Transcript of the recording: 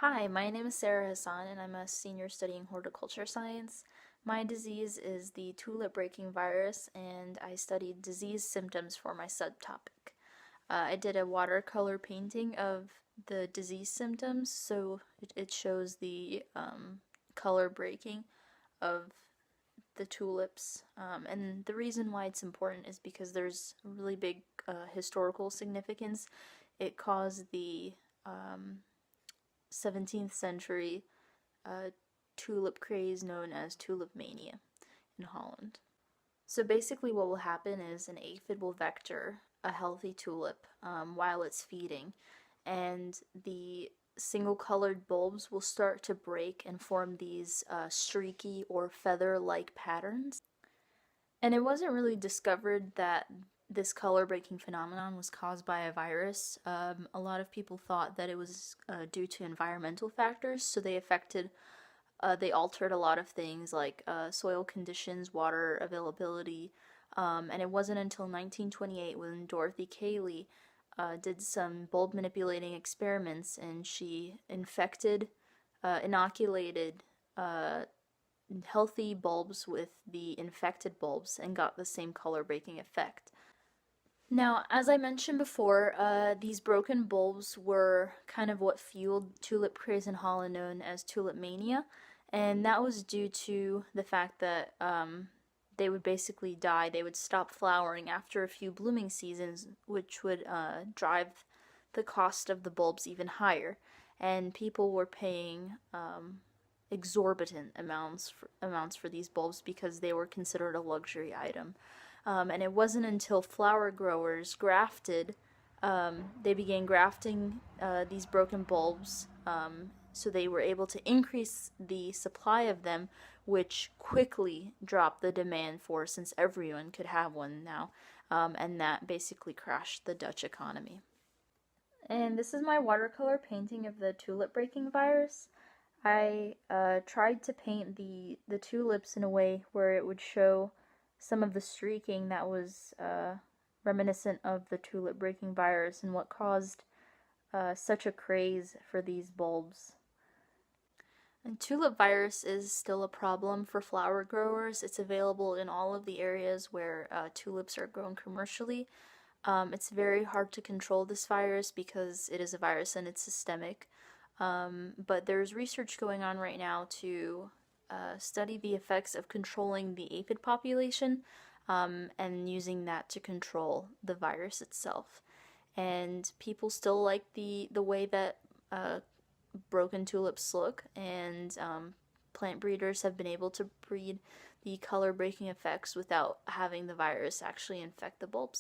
Hi, my name is Sarah Hassan, and I'm a senior studying horticulture science. My disease is the tulip breaking virus, and I studied disease symptoms for my subtopic. I did a watercolor painting of the disease symptoms, so it shows the color breaking of the tulips. And the reason why it's important is because there's a really big historical significance. It caused the 17th century tulip craze known as tulip mania in Holland. So basically, what will happen is an aphid will vector a healthy tulip while it's feeding, and the single colored bulbs will start to break and form these streaky or feather like patterns. And it wasn't really discovered that this color breaking phenomenon was caused by a virus. A lot of people thought that it was due to environmental factors, so they altered a lot of things like soil conditions, water availability, and it wasn't until 1928 when Dorothy Cayley did some bulb manipulating experiments and she inoculated healthy bulbs with the infected bulbs and got the same color breaking effect. Now, as I mentioned before, these broken bulbs were kind of what fueled tulip craze in Holland known as tulip mania, and that was due to the fact that they would basically die. They would stop flowering after a few blooming seasons, which would drive the cost of the bulbs even higher, and people were paying exorbitant amounts for these bulbs because they were considered a luxury item. And it wasn't until flower growers they began grafting these broken bulbs, so they were able to increase the supply of them, which quickly dropped the demand for since everyone could have one now, and that basically crashed the Dutch economy. And this is my watercolor painting of the tulip breaking virus. I tried to paint the tulips in a way where it would show some of the streaking that was reminiscent of the tulip breaking virus and what caused such a craze for these bulbs. And tulip virus is still a problem for flower growers. It's available in all of the areas where tulips are grown commercially. It's very hard to control this virus because it is a virus and it's systemic. But there's research going on right now to study the effects of controlling the aphid population and using that to control the virus itself. And people still like the way that broken tulips look, and plant breeders have been able to breed the color breaking effects without having the virus actually infect the bulbs.